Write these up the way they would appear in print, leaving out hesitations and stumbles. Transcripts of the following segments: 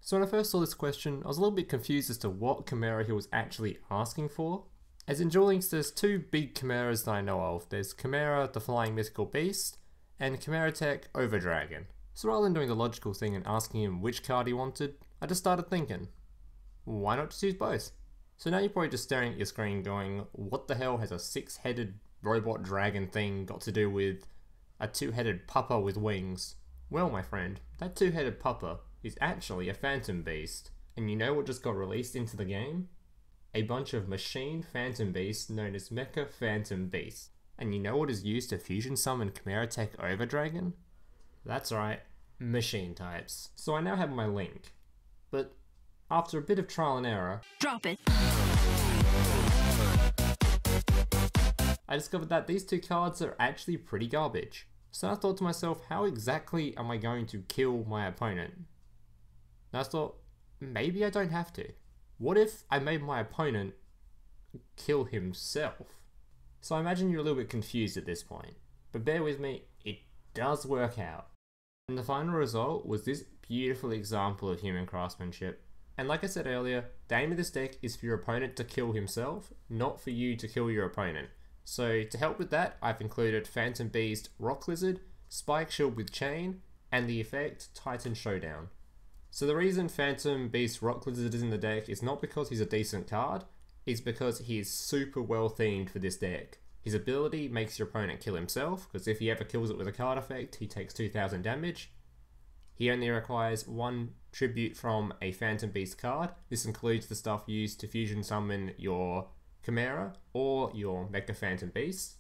So when I first saw this question, I was a little bit confused as to what Chimera he was actually asking for. As in Duel Links, there's two big Chimeras that I know of. There's Chimera, the flying mythical beast, and Chimeratech Overdragon. So rather than doing the logical thing and asking him which card he wanted, I just started thinking, why not just use both? So now you're probably just staring at your screen going, what the hell has a 6-headed robot dragon thing got to do with a 2-headed pupper with wings? Well, my friend, that 2-headed pupper is actually a phantom beast. And you know what just got released into the game? A bunch of machine phantom beasts known as Mecha phantom beasts. And you know what is used to fusion summon Chimeratech Overdragon? That's right, machine types. So I now have my link, but after a bit of trial and error, drop it. I discovered that these two cards are actually pretty garbage. So I thought to myself, how exactly am I going to kill my opponent? And I thought, maybe I don't have to. What if I made my opponent kill himself? So I imagine you're a little bit confused at this point, but bear with me, it does work out. And the final result was this beautiful example of human craftsmanship. And like I said earlier, the aim of this deck is for your opponent to kill himself, not for you to kill your opponent. So to help with that, I've included Phantom Beast Rock Lizard, Spikeshield with Chain, and the effect Titan Showdown. So the reason Phantom Beast Rock Lizard is in the deck is not because he's a decent card, it's because he is super well themed for this deck. His ability makes your opponent kill himself, because if he ever kills it with a card effect, he takes 2000 damage. He only requires 1 tribute from a Phantom Beast card. This includes the stuff used to fusion summon your Chimera or your Mecha Phantom Beast.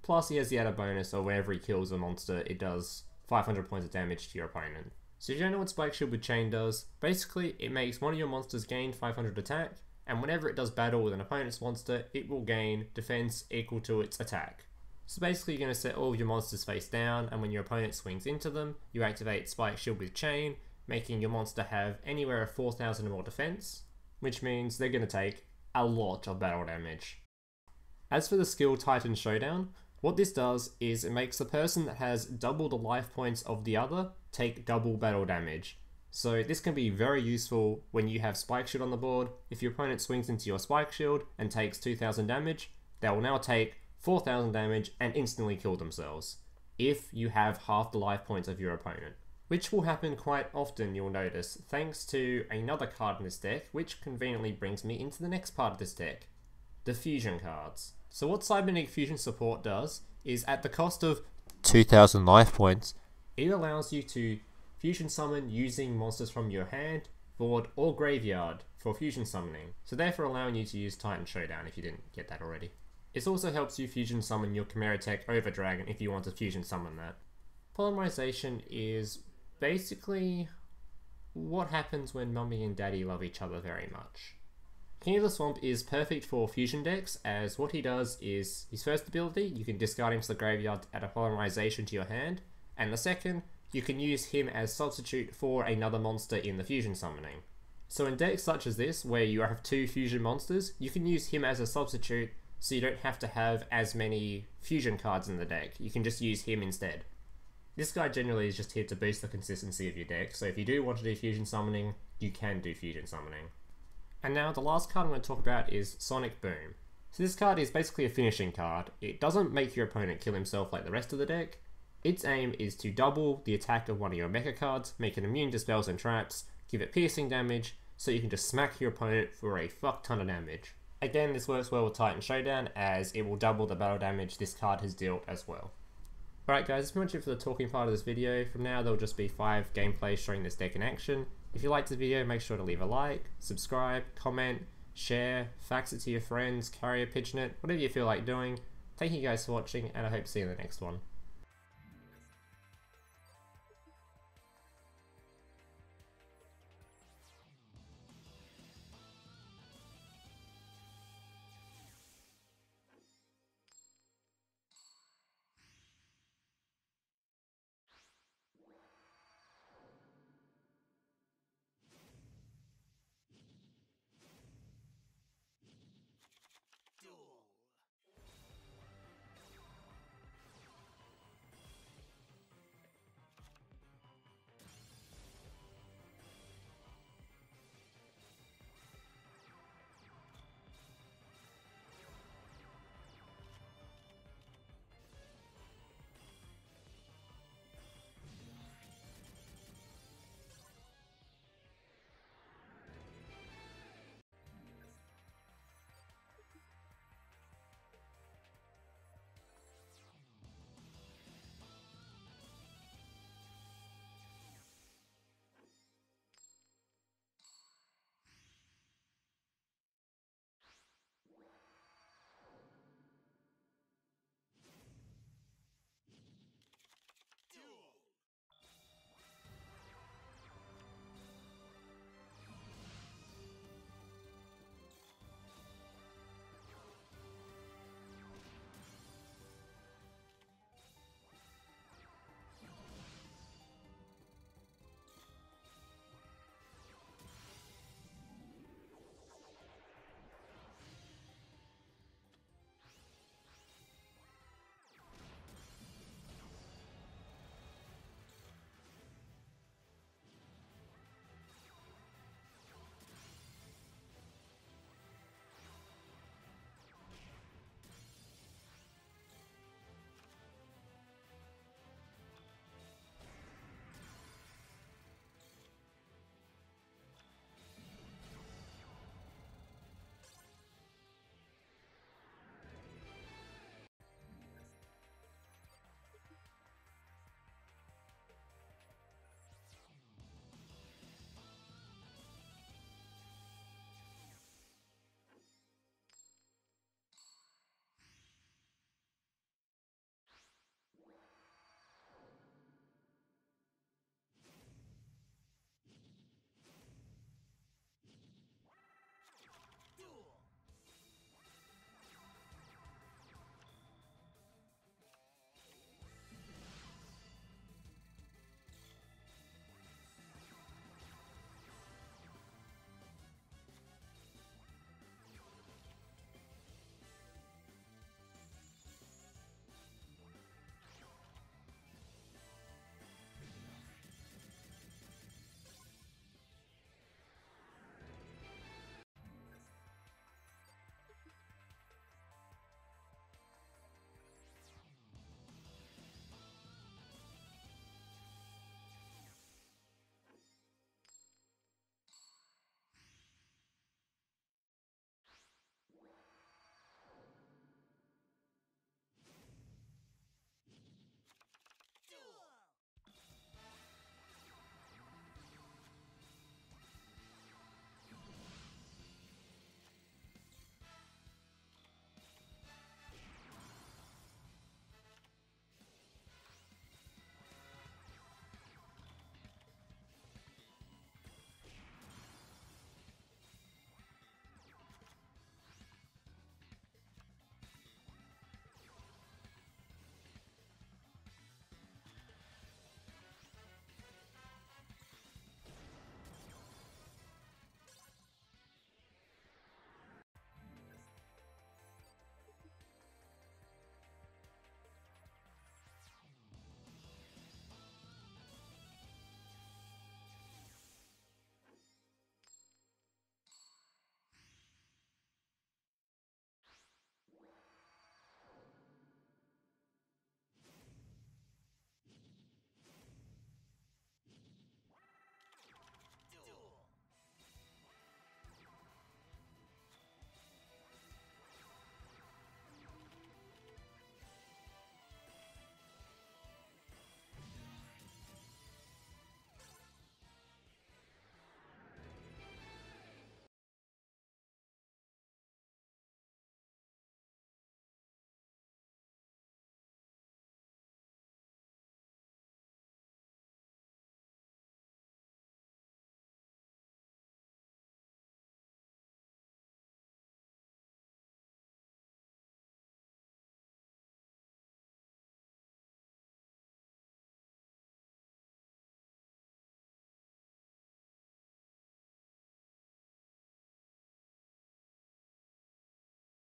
Plus he has the added bonus of whenever he kills a monster, it does 500 points of damage to your opponent. So if you don't know what Spikeshield with Chain does, basically it makes one of your monsters gain 500 attack, and whenever it does battle with an opponent's monster, it will gain defense equal to its attack. So basically you're going to set all of your monsters face down, and when your opponent swings into them, you activate Spikeshield with Chain, making your monster have anywhere of 4000 or more defense, which means they're going to take a lot of battle damage. As for the skill Titan Showdown, what this does is it makes the person that has double the life points of the other take double battle damage. So this can be very useful when you have Spikeshield on the board. If your opponent swings into your Spikeshield and takes 2000 damage, they will now take 4000 damage and instantly kill themselves, if you have half the life points of your opponent. Which will happen quite often, you'll notice, thanks to another card in this deck, which conveniently brings me into the next part of this deck, Diffusion Cards. So what Cybernetic Fusion support does is, at the cost of 2000 life points, it allows you to fusion summon using monsters from your hand, board, or graveyard for fusion summoning, so therefore allowing you to use Titan Showdown if you didn't get that already. It also helps you fusion summon your Chimeratech Overdragon if you want to fusion summon that. Polymerization is basically what happens when Mummy and Daddy love each other very much. King of the Swamp is perfect for fusion decks, as what he does is, his first ability, you can discard him to the graveyard to add a Polymerization to your hand, and the second, you can use him as substitute for another monster in the fusion summoning. So in decks such as this, where you have 2 fusion monsters, you can use him as a substitute, so you don't have to have as many fusion cards in the deck, you can just use him instead. This guy generally is just here to boost the consistency of your deck, so if you do want to do fusion summoning, you can do fusion summoning. And now the last card I'm going to talk about is Sonic Boom. So this card is basically a finishing card. It doesn't make your opponent kill himself like the rest of the deck. Its aim is to double the attack of one of your Mecha cards, make it immune to spells and traps, give it piercing damage, so you can just smack your opponent for a fuck ton of damage. Again, this works well with Titan Showdown, as it will double the battle damage this card has dealt as well. Alright guys, that's pretty much it for the talking part of this video. From now there'll just be 5 gameplays showing this deck in action. If you liked the video, make sure to leave a like, subscribe, comment, share, fax it to your friends, carrier pigeon it, whatever you feel like doing. Thank you guys for watching, and I hope to see you in the next one.